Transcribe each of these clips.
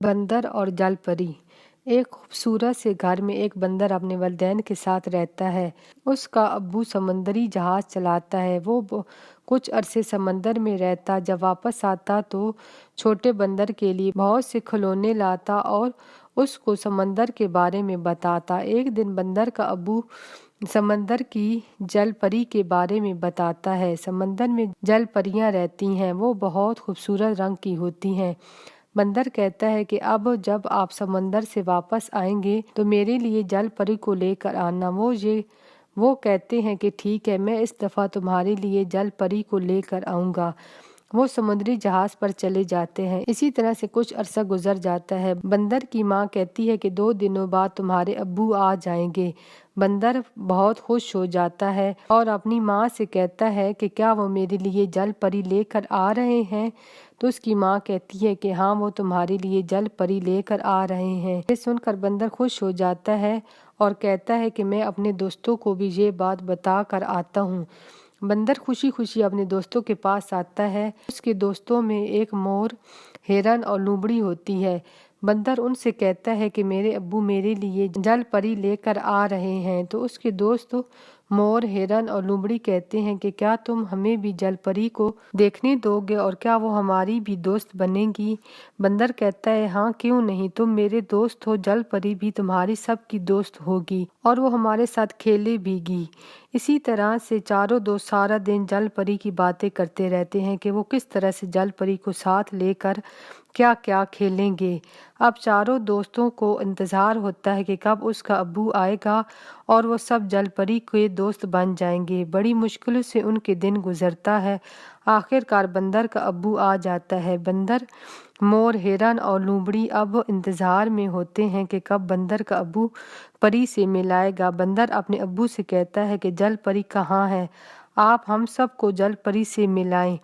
बंदर और जल परी। एक खूबसूरत से घर में एक बंदर अपने वालिदैन के साथ रहता है। उसका अब्बू समंदरी जहाज चलाता है। कुछ अरसे समंदर में रहता, जब वापस आता तो छोटे बंदर के लिए बहुत से खिलौने लाता और उसको समंदर के बारे में बताता। एक दिन बंदर का अब्बू समंदर की जल परी के बारे में बताता है। समंदर में जल परियां रहती हैं, वो बहुत खूबसूरत रंग की होती हैं। बंदर कहता है कि अब जब आप समंदर से वापस आएंगे तो मेरे लिए जल परी को लेकर आना। वो कहते हैं कि ठीक है, मैं इस दफ़ा तुम्हारे लिए जल परी को लेकर आऊँगा। वो समुद्री जहाज पर चले जाते हैं। इसी तरह से कुछ अरसा गुजर जाता है। बंदर की माँ कहती है कि 2 दिनों बाद तुम्हारे अब्बू आ जाएंगे। बंदर बहुत खुश हो जाता है और अपनी माँ से कहता है कि क्या वो मेरे लिए जल परी लेकर आ रहे हैं। तो उसकी माँ कहती है कि हाँ, वो तुम्हारे लिए जल परी लेकर आ रहे हैं। ये सुनकर बंदर खुश हो जाता है और कहता है कि मैं अपने दोस्तों को भी ये बात बता कर आता हूँ। बंदर खुशी खुशी अपने दोस्तों के पास आता है। उसके दोस्तों में एक मोर, हिरन और लोमड़ी होती है। बंदर उनसे कहता है कि मेरे अब्बू मेरे लिए जल परी लेकर आ रहे हैं। तो उसके दोस्त मोर, हिरन और लोमड़ी कहते हैं कि क्या तुम हमें भी जल परी को देखने दोगे और क्या वो हमारी भी दोस्त बनेगी। बंदर कहता है हाँ, क्यों नहीं, तुम मेरे दोस्त हो, जल परी भी तुम्हारी सबकी दोस्त होगी और वो हमारे साथ खेले भीगी। इसी तरह से चारों दोस्त सारा दिन जल परी की बातें करते रहते हैं कि वो किस तरह से जल परी को साथ लेकर क्या क्या खेलेंगे। अब चारों दोस्तों को इंतज़ार होता है कि कब उसका अब्बू आएगा और वो सब जल परी के दोस्त बन जाएंगे। बड़ी मुश्किल से उनके दिन गुजरता है। आखिरकार बंदर का अब्बू आ जाता है। बंदर, मोर, हिरन और लोमड़ी अब इंतज़ार में होते हैं कि कब बंदर का अब्बू परी से मिलाएगा। बंदर अपने अब्बू से कहता है कि जल परी कहाँ है, आप हम सबको जल परी से मिलाएं,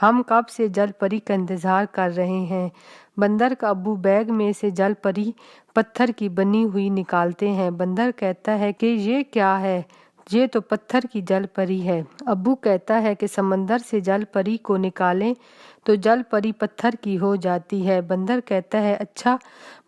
हम कब से जल परी का इंतज़ार कर रहे हैं। बंदर का अब्बू बैग में से जल परी पत्थर की बनी हुई निकालते हैं। बंदर कहता है कि ये क्या है, ये तो पत्थर की जल परी है। अब्बू कहता है कि समंदर से जल परी को निकालें तो जल परी पत्थर की हो जाती है। बंदर कहता है अच्छा।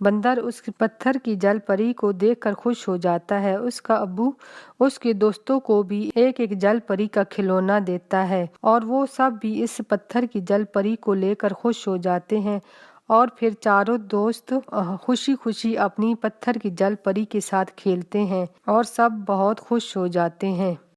बंदर उस पत्थर की जल परी को देखकर खुश हो जाता है। उसका अब्बू उसके दोस्तों को भी एक एक जल परी का खिलौना देता है और वो सब भी इस पत्थर की जल परी को लेकर खुश हो जाते हैं और फिर चारों दोस्त खुशी खुशी अपनी पत्थर की जल परी के साथ खेलते हैं और सब बहुत खुश हो जाते हैं।